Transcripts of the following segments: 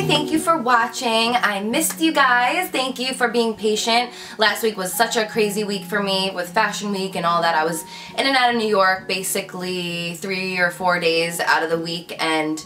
thank you for watching. I missed you guys. Thank you for being patient. Last week was such a crazy week for me with Fashion Week and all that. I was in and out of New York basically 3 or 4 days out of the week, and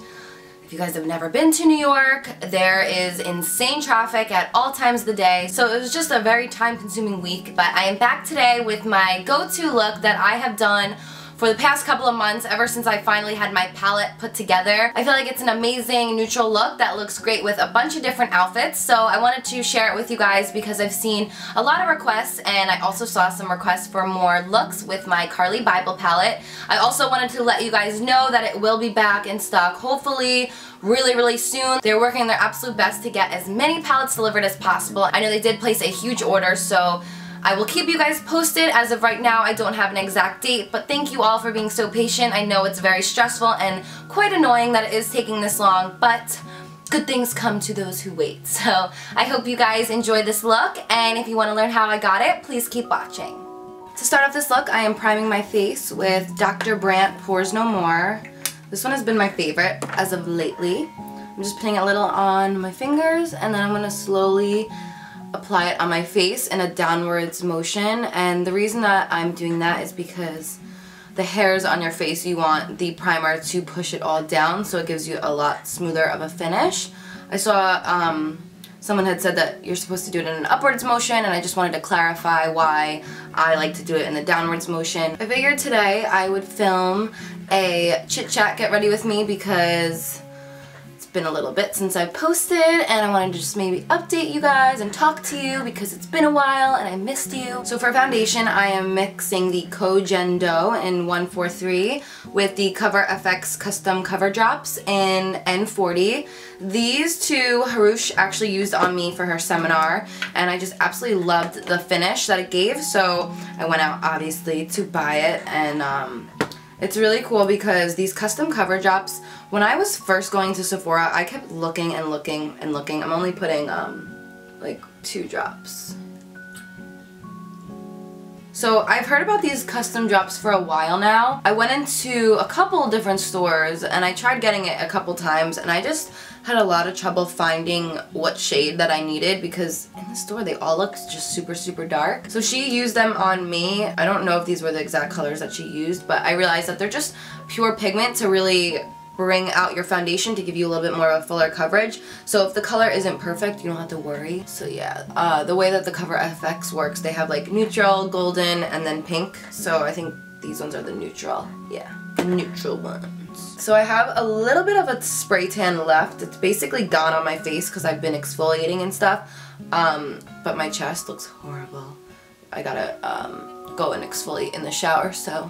if you guys have never been to New York, there is insane traffic at all times of the day. So it was just a very time-consuming week, but I am back today with my go-to look that I have done for the past couple of months, ever since I finally had my palette put together. I feel like it's an amazing neutral look that looks great with a bunch of different outfits, so I wanted to share it with you guys because I've seen a lot of requests, and I also saw some requests for more looks with my Carli Bybel palette. I also wanted to let you guys know that it will be back in stock, hopefully really soon. They're working their absolute best to get as many palettes delivered as possible. I know they did place a huge order, so I will keep you guys posted. As of right now, I don't have an exact date, but thank you all for being so patient. I know it's very stressful and quite annoying that it is taking this long, but good things come to those who wait. So I hope you guys enjoy this look, and if you want to learn how I got it, please keep watching. To start off this look, I am priming my face with Dr. Brandt Pores No More. This one has been my favorite as of lately. I'm just putting a little on my fingers, and then I'm going to slowly apply it on my face in a downwards motion. And the reason that I'm doing that is because the hairs on your face, you want the primer to push it all down so it gives you a lot smoother of a finish. I saw someone had said that you're supposed to do it in an upwards motion, and I just wanted to clarify why I like to do it in the downwards motion. I figured today I would film a chit chat get ready with me because been a little bit since I posted, and I wanted to just maybe update you guys and talk to you because it's been a while and I missed you. So for foundation, I am mixing the Cogen Dough in 143 with the Cover FX Custom Cover Drops in N40. These two Harush actually used on me for her seminar, and I just absolutely loved the finish that it gave, so I went out obviously to buy it. And it's really cool because these custom cover drops, when I was first going to Sephora, I kept looking and looking and looking. I'm only putting like 2 drops. So I've heard about these custom drops for a while now. I went into a couple different stores and I tried getting it a couple times, and I just had a lot of trouble finding what shade that I needed because in the store they all look just super dark. So she used them on me. I don't know if these were the exact colors that she used, but I realized that they're just pure pigment to really bring out your foundation to give you a little bit more of a fuller coverage. So if the color isn't perfect, you don't have to worry. So yeah, the way that the Cover FX works, they have like neutral, golden, and then pink. So I think these ones are the neutral. Yeah, the neutral ones. So I have a little bit of a spray tan left. It's basically gone on my face because I've been exfoliating and stuff. But my chest looks horrible. I gotta go and exfoliate in the shower, so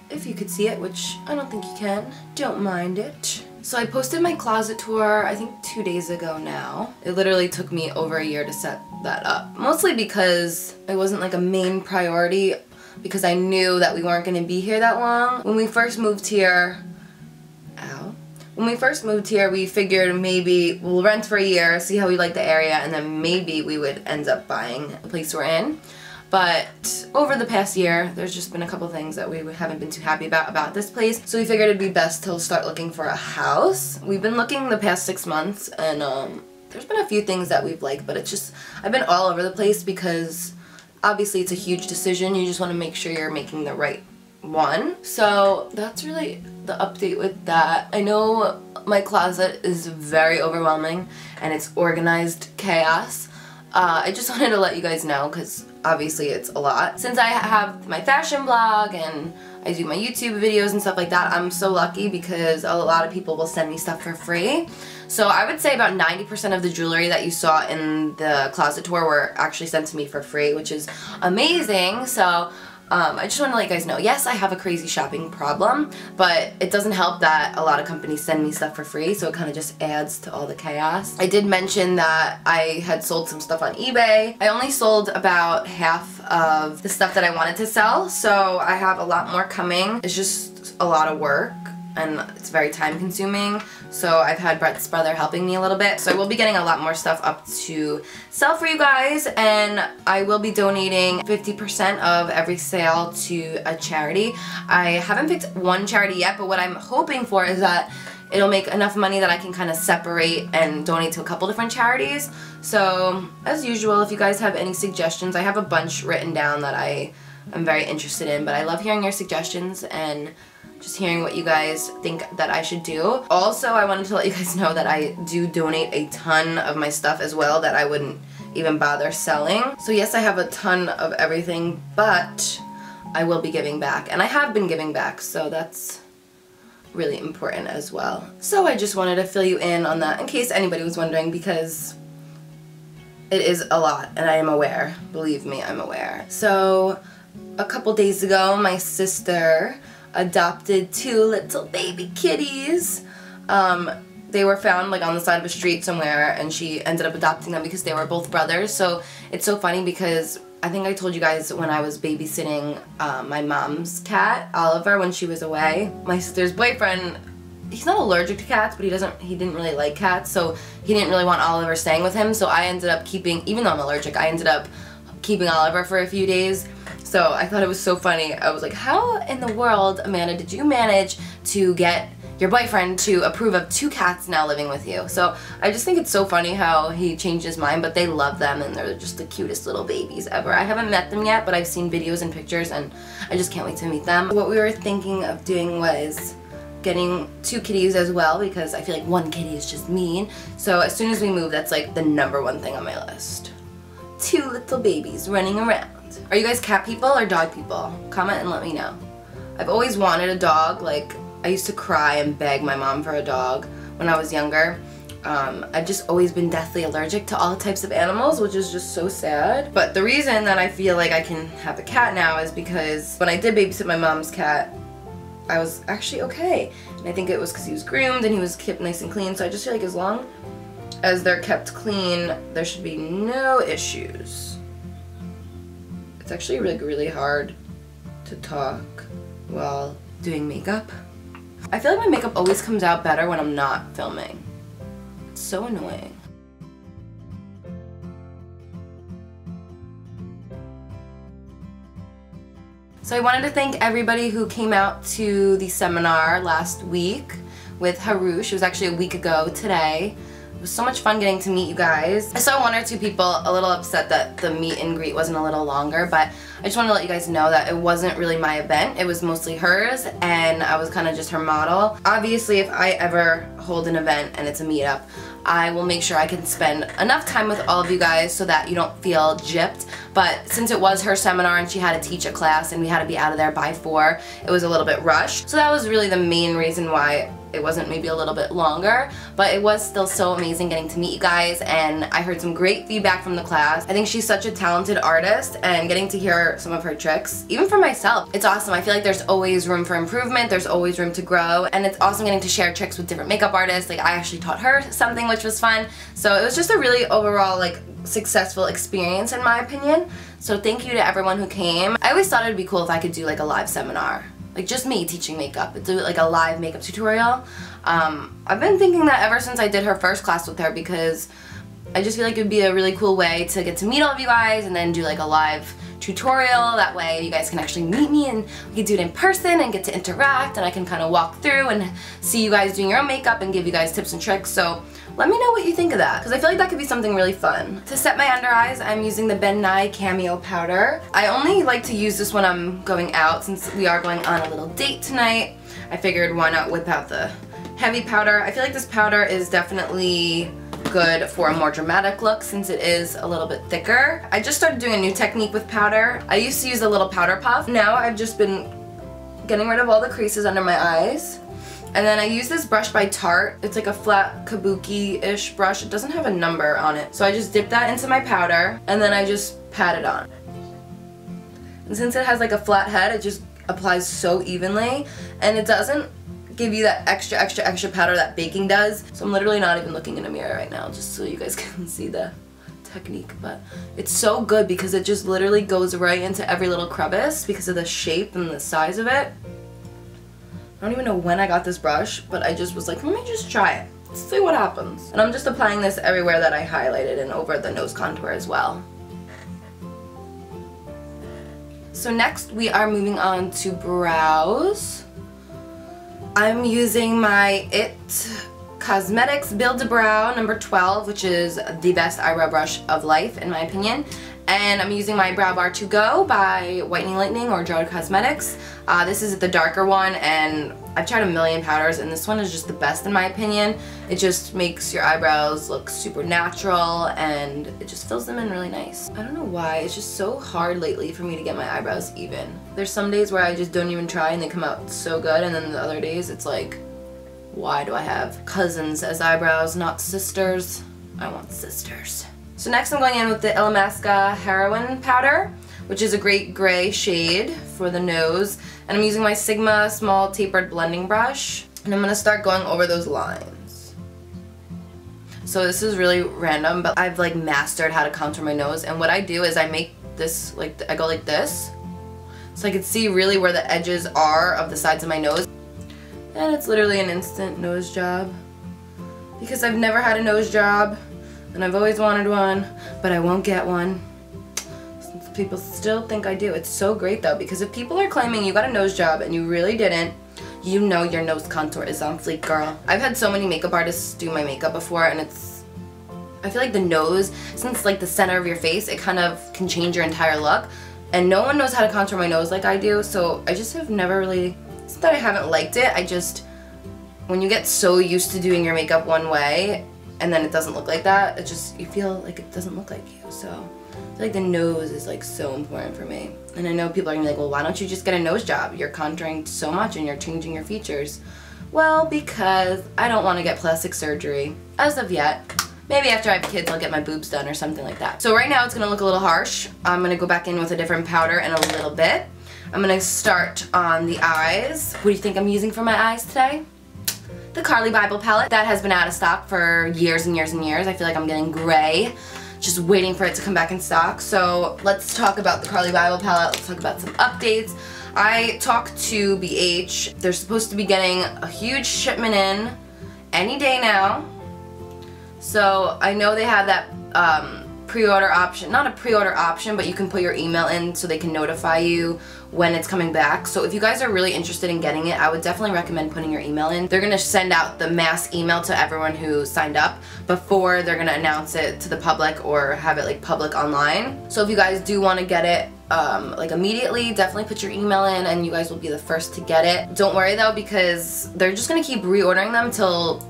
if you could see it, which I don't think you can, don't mind it. So I posted my closet tour, I think 2 days ago now. It literally took me over a year to set that up. Mostly because it wasn't like a main priority, because I knew that we weren't gonna be here that long. When we first moved here, we figured maybe we'll rent for a year, see how we like the area, and then maybe we would end up buying the place we're in. But over the past year, there's just been a couple things that we haven't been too happy about this place. So we figured it'd be best to start looking for a house. We've been looking the past 6 months, and there's been a few things that we've liked, but it's just, I've been all over the place because obviously it's a huge decision. You just want to make sure you're making the right one. So that's really the update with that. I know my closet is very overwhelming and it's organized chaos. I just wanted to let you guys know because obviously it's a lot. Since I have my fashion blog and I do my YouTube videos and stuff like that, I'm so lucky because a lot of people will send me stuff for free. So I would say about 90% of the jewelry that you saw in the closet tour were actually sent to me for free, which is amazing. So I just want to let you guys know, yes, I have a crazy shopping problem, but it doesn't help that a lot of companies send me stuff for free, so it kind of just adds to all the chaos. I did mention that I had sold some stuff on eBay. I only sold about half of the stuff that I wanted to sell, so I have a lot more coming. It's just a lot of work, and it's very time consuming, so I've had Brett's brother helping me a little bit, so I will be getting a lot more stuff up to sell for you guys, and I will be donating 50% of every sale to a charity. I haven't picked one charity yet, but what I'm hoping for is that it'll make enough money that I can kind of separate and donate to a couple different charities. So as usual, if you guys have any suggestions, I have a bunch written down that I'm very interested in, but I love hearing your suggestions and just hearing what you guys think that I should do. Also, I wanted to let you guys know that I do donate a ton of my stuff as well that I wouldn't even bother selling. So yes, I have a ton of everything, but I will be giving back, and I have been giving back, so that's really important as well. So I just wanted to fill you in on that in case anybody was wondering, because it is a lot, and I am aware. Believe me, I'm aware. So a couple days ago, my sister adopted 2 little baby kitties. They were found like on the side of a street somewhere, and she ended up adopting them because they were both brothers. So it's so funny because I think I told you guys when I was babysitting my mom's cat, Oliver, when she was away. My sister's boyfriend, he's not allergic to cats, but he didn't really like cats, so he didn't really want Oliver staying with him. So I ended up keeping, even though I'm allergic, I ended up keeping Oliver for a few days. So I thought it was so funny. I was like, how in the world, Amanda, did you manage to get your boyfriend to approve of 2 cats now living with you? So I just think it's so funny how he changed his mind, but they love them and they're just the cutest little babies ever. I haven't met them yet, but I've seen videos and pictures and I just can't wait to meet them. What we were thinking of doing was getting 2 kitties as well, because I feel like 1 kitty is just mean. So as soon as we move, that's like the #1 thing on my list. 2 little babies running around. Are you guys cat people or dog people? Comment and let me know. I've always wanted a dog. Like, I used to cry and beg my mom for a dog when I was younger. I've just always been deathly allergic to all types of animals, which is just so sad. But the reason that I feel like I can have a cat now is because when I did babysit my mom's cat, I was actually okay. And I think it was because he was groomed and he was kept nice and clean. So I just feel like as long as they're kept clean, there should be no issues. It's actually really hard to talk while doing makeup. I feel like my makeup always comes out better when I'm not filming. It's so annoying. So I wanted to thank everybody who came out to the seminar last week with Harush. It was actually a week ago today. It was so much fun getting to meet you guys. I saw 1 or 2 people a little upset that the meet and greet wasn't a little longer, but I just wanted to let you guys know that it wasn't really my event. It was mostly hers, and I was kind of just her model. Obviously, if I ever hold an event and it's a meetup, I will make sure I can spend enough time with all of you guys so that you don't feel gypped. But since it was her seminar and she had to teach a class and we had to be out of there by 4, it was a little bit rushed. So that was really the main reason why it wasn't maybe a little bit longer, but it was still so amazing getting to meet you guys, and I heard some great feedback from the class. I think she's such a talented artist, and getting to hear some of her tricks, even for myself, it's awesome. I feel like there's always room for improvement, there's always room to grow, and it's awesome getting to share tricks with different makeup artists. Like, I actually taught her something, which was fun. So it was just a really overall like successful experience in my opinion. So thank you to everyone who came. I always thought it'd be cool if I could do like a live seminar. Like just me teaching makeup, do like a live makeup tutorial. I've been thinking that ever since I did her first class with her, because I just feel like it would be a really cool way to get to meet all of you guys and then do like a live tutorial. That way you guys can actually meet me and we can do it in person and get to interact, and I can kind of walk through and see you guys doing your own makeup and give you guys tips and tricks. So let me know what you think of that, because I feel like that could be something really fun. To set my under eyes, I'm using the Ben Nye Cameo Powder. I only like to use this when I'm going out, since we are going on a little date tonight. I figured why not whip out the heavy powder. I feel like this powder is definitely good for a more dramatic look since it is a little bit thicker. I just started doing a new technique with powder. I used to use a little powder puff. Now I've just been getting rid of all the creases under my eyes. And then I use this brush by Tarte. It's like a flat kabuki-ish brush. It doesn't have a number on it. So I just dip that into my powder and then I just pat it on. And since it has like a flat head, it just applies so evenly, and it doesn't give you that extra powder that baking does. So I'm literally not even looking in a mirror right now just so you guys can see the technique, but it's so good because it just literally goes right into every little crevice because of the shape and the size of it. I don't even know when I got this brush, but I just was like, let me just try it. Let's see what happens. And I'm just applying this everywhere that I highlighted and over the nose contour as well. So next we are moving on to brows. I'm using my It Cosmetics Build a Brow number 12, which is the best eyebrow brush of life in my opinion. And I'm using my Brow Bar to Go by Whitening Lightning or Gel Cosmetics. This is the darker one, and I've tried a million powders, and this one is just the best in my opinion. It just makes your eyebrows look super natural, and it just fills them in really nice. I don't know why, it's just so hard lately for me to get my eyebrows even. There's some days where I just don't even try and they come out so good, and then the other days it's like, why do I have cousins as eyebrows, not sisters? I want sisters. So next I'm going in with the Illamasqua Heroin Powder, which is a great gray shade for the nose. And I'm using my Sigma Small Tapered Blending Brush. And I'm going to start going over those lines. So this is really random, but I've like mastered how to contour my nose. And what I do is I make this, like, I go like this. So I can see really where the edges are of the sides of my nose. And it's literally an instant nose job. Because I've never had a nose job. And I've always wanted one, but I won't get one. Since people still think I do. It's so great though, because if people are claiming you got a nose job and you really didn't, you know your nose contour is on fleek, girl. I've had so many makeup artists do my makeup before, and I feel like the nose, since like the center of your face, it kind of can change your entire look. And no one knows how to contour my nose like I do, so I just have never really, it's not that I haven't liked it, I just, when you get so used to doing your makeup one way, and then it doesn't look like that, it just, you feel like it doesn't look like you. So I feel like the nose is like so important for me. And I know people are gonna be like, well, why don't you just get a nose job? You're contouring so much and you're changing your features. Well, because I don't want to get plastic surgery as of yet. Maybe after I have kids I'll get my boobs done or something like that. So right now it's gonna look a little harsh. I'm gonna go back in with a different powder in a little bit. I'm gonna start on the eyes. What do you think I'm using for my eyes today? The Carli Bybel palette. That has been out of stock for years and years and years. I feel like I'm getting gray, just waiting for it to come back in stock. So let's talk about the Carli Bybel palette. Let's talk about some updates. I talked to BH. They're supposed to be getting a huge shipment in any day now. So I know they have that pre-order option, not a pre-order option, but you can put your email in so they can notify you when it's coming back. So if you guys are really interested in getting it, I would definitely recommend putting your email in. They're gonna send out the mass email to everyone who signed up before they're gonna announce it to the public or have it like public online. So if you guys do want to get it like immediately, definitely put your email in and you guys will be the first to get it. Don't worry though, because they're just gonna keep reordering them till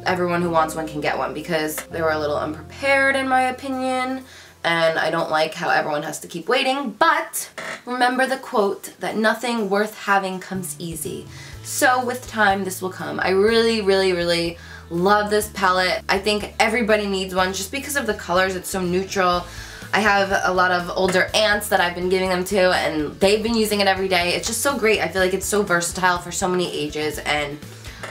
everyone who wants one can get one, because they were a little unprepared in my opinion, and I don't like how everyone has to keep waiting. But remember the quote that nothing worth having comes easy. So with time this will come. I really, really, really love this palette. I think everybody needs one just because of the colors. It's so neutral. I have a lot of older aunts that I've been giving them to, and they've been using it every day. It's just so great. I feel like it's so versatile for so many ages, and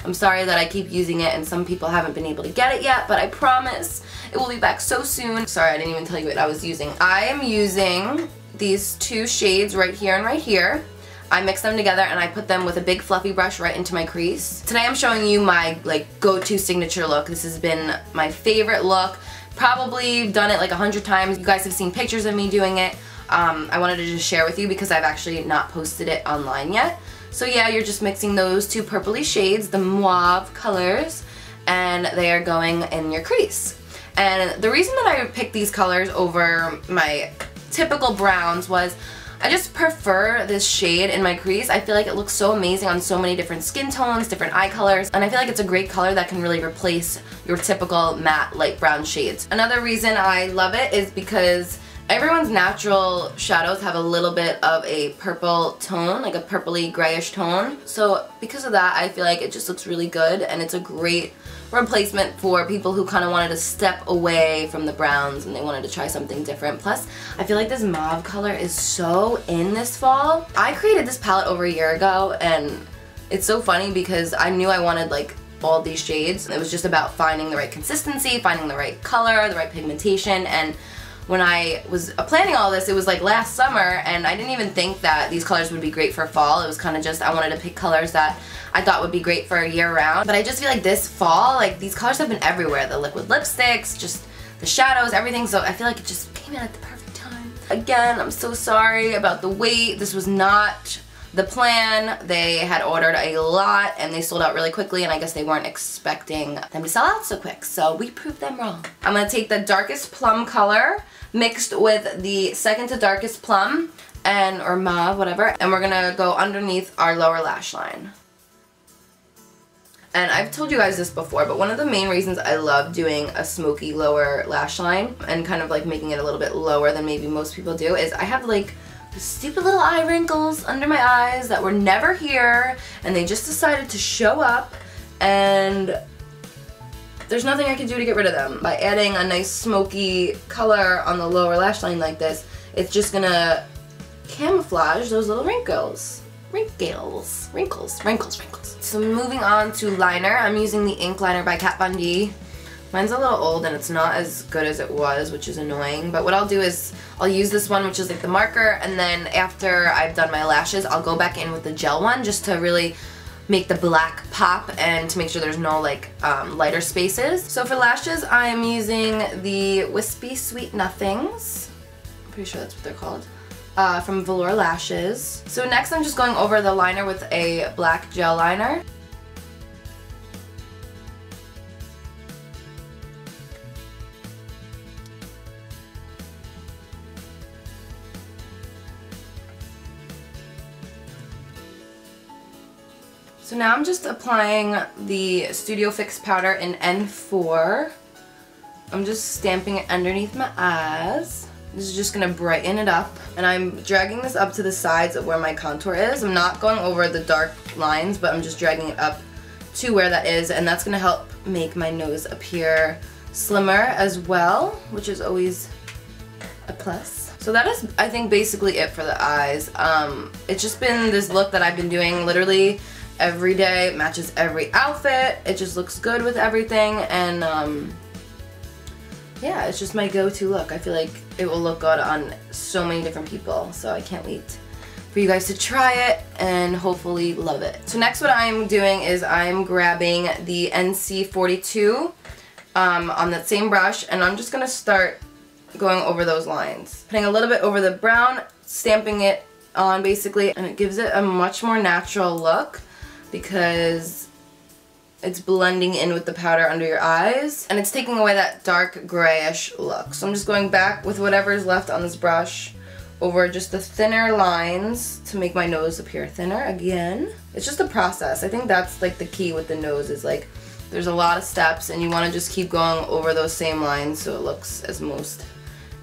I'm sorry that I keep using it and some people haven't been able to get it yet, but I promise it will be back so soon. Sorry, I didn't even tell you what I was using. I am using these two shades right here and right here. I mix them together and I put them with a big fluffy brush right into my crease. Today I'm showing you my like go-to signature look. This has been my favorite look. Probably done it like 100 times. You guys have seen pictures of me doing it. I wanted to just share with you because I've actually not posted it online yet. So yeah, you're just mixing those two purpley shades, the Mauve colors, and they are going in your crease. And the reason that I picked these colors over my typical browns was I just prefer this shade in my crease. I feel like it looks so amazing on so many different skin tones, different eye colors, and I feel like it's a great color that can really replace your typical matte light brown shades. Another reason I love it is because everyone's natural shadows have a little bit of a purple tone, like a purpley grayish tone. So because of that, I feel like it just looks really good, and it's a great replacement for people who kind of wanted to step away from the browns and they wanted to try something different. Plus, I feel like this mauve color is so in this fall. I created this palette over a year ago, and it's so funny because I knew I wanted like all these shades. It was just about finding the right consistency, finding the right color, the right pigmentation, and when I was planning all this, it was like last summer, and I didn't even think that these colors would be great for fall. It was kind of just, I wanted to pick colors that I thought would be great for year round. But I just feel like this fall, like these colors have been everywhere. The liquid lipsticks, just the shadows, everything. So I feel like it just came in at the perfect time. Again, I'm so sorry about the wait. This was not the plan. They had ordered a lot and they sold out really quickly, and I guess they weren't expecting them to sell out so quick, so we proved them wrong. I'm going to take the darkest plum color mixed with the second to darkest plum or mauve, whatever, and we're going to go underneath our lower lash line. And I've told you guys this before, but one of the main reasons I love doing a smoky lower lash line and kind of like making it a little bit lower than maybe most people do is I have like stupid little eye wrinkles under my eyes that were never here, and they just decided to show up, and there's nothing I can do to get rid of them. By adding a nice smoky color on the lower lash line like this, it's just gonna camouflage those little wrinkles. Wrinkles. So moving on to liner, I'm using the ink liner by Kat Von D. Mine's a little old and it's not as good as it was, which is annoying, but what I'll do is I'll use this one, which is like the marker, and then after I've done my lashes, I'll go back in with the gel one just to really make the black pop and to make sure there's no like lighter spaces. So for lashes, I am using the Wispy Sweet Nothings. I'm pretty sure that's what they're called. From Velour Lashes. So next I'm just going over the liner with a black gel liner. So now I'm just applying the Studio Fix powder in N4. I'm just stamping it underneath my eyes. This is just going to brighten it up, and I'm dragging this up to the sides of where my contour is. I'm not going over the dark lines, but I'm just dragging it up to where that is, and that's going to help make my nose appear slimmer as well, which is always a plus. So that is, I think, basically it for the eyes. It's just been this look that I've been doing literally every day. It matches every outfit. It just looks good with everything, and yeah, it's just my go-to look. I feel like it will look good on so many different people, so I can't wait for you guys to try it and hopefully love it. So next what I'm doing is I'm grabbing the NC42 on that same brush, and I'm just going to start going over those lines. Putting a little bit over the brown, stamping it on basically, and it gives it a much more natural look because it's blending in with the powder under your eyes, and it's taking away that dark grayish look. So I'm just going back with whatever is left on this brush over just the thinner lines to make my nose appear thinner again. It's just a process. I think that's like the key with the nose is like there's a lot of steps and you want to just keep going over those same lines so it looks as most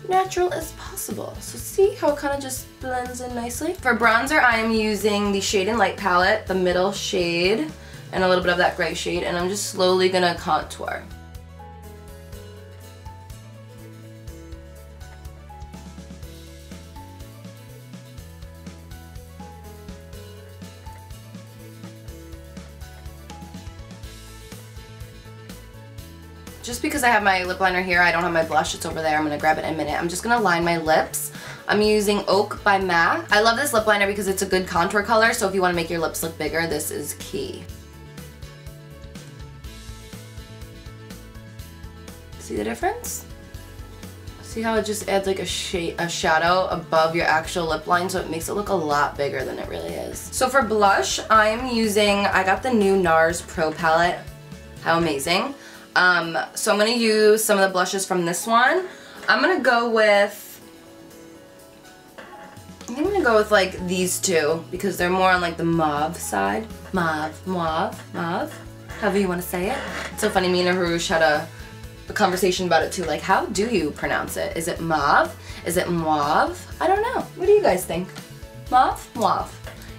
natural as possible. So see how it kind of just blends in nicely? For bronzer, I am using the Shade and Light palette, the middle shade, and a little bit of that gray shade, and I'm just slowly gonna contour. Just because I have my lip liner here, I don't have my blush, it's over there. I'm gonna grab it in a minute. I'm just gonna line my lips. I'm using Oak by MAC. I love this lip liner because it's a good contour color, so if you wanna make your lips look bigger, this is key. See the difference? See how it just adds like a shadow above your actual lip line, so it makes it look a lot bigger than it really is. So for blush, I got the new NARS Pro palette. How amazing. So I'm going to use some of the blushes from this one. I'm going to go with like these two because they're more on like the mauve side. Mauve, however you want to say it. It's so funny, me and Harush had a conversation about it too, like how do you pronounce it? Is it mauve? Is it mauve? I don't know. What do you guys think? Mauve? Mauve.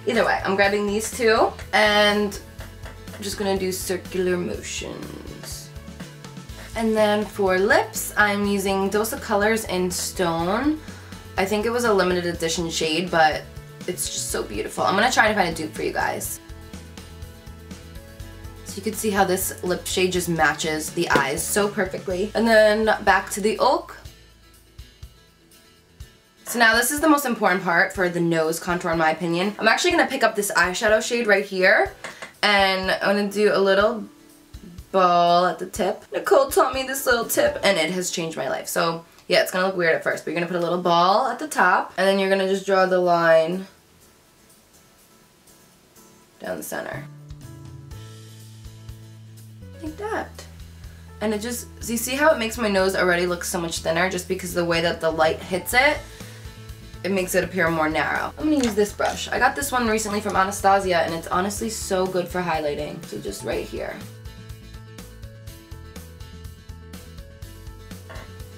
Either way, I'm grabbing these two and I'm just gonna do circular motions. And then for lips, I'm using Dose of Colors in Stone. I think it was a limited edition shade, but it's just so beautiful. I'm gonna try to find a dupe for you guys. So you can see how this lip shade just matches the eyes so perfectly. And then back to the Oak. So now this is the most important part for the nose contour in my opinion. I'm actually going to pick up this eyeshadow shade right here and I'm going to do a little ball at the tip. Nicole taught me this little tip and it has changed my life. So yeah, it's going to look weird at first, but you're going to put a little ball at the top and then you're going to just draw the line down the center. Like that. And it just, so you see how it makes my nose already look so much thinner just because the way that the light hits it, it makes it appear more narrow. I'm gonna use this brush. I got this one recently from Anastasia and it's honestly so good for highlighting. So just right here.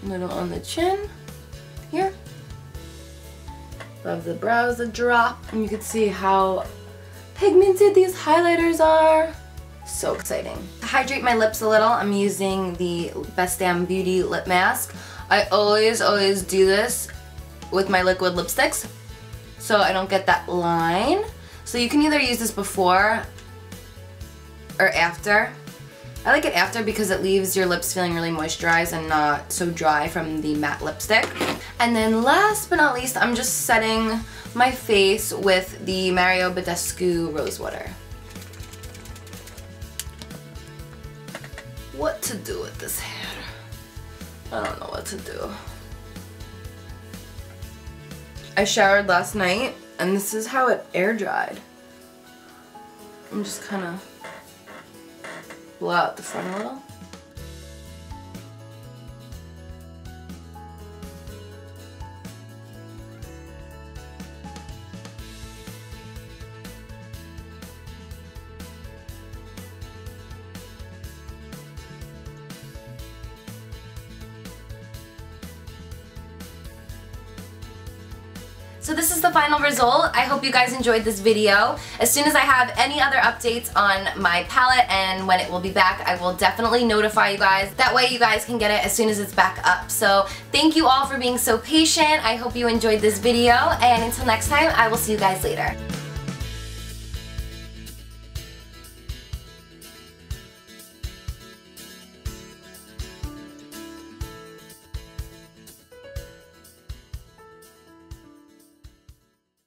A little on the chin, here. Above the brows, a drop. And you can see how pigmented these highlighters are. So exciting. To hydrate my lips a little, I'm using the Best Damn Beauty lip mask. I always do this with my liquid lipsticks so I don't get that line. So you can either use this before or after. I like it after because it leaves your lips feeling really moisturized and not so dry from the matte lipstick. And then last but not least, I'm just setting my face with the Mario Badescu Rose Water. What to do with this hair? I don't know what to do. I showered last night and this is how it air dried. I'm just kind of blow out the front a little. So this is the final result. I hope you guys enjoyed this video. As soon as I have any other updates on my palette and when it will be back, I will definitely notify you guys. That way you guys can get it as soon as it's back up. So thank you all for being so patient. I hope you enjoyed this video, and until next time, I will see you guys later.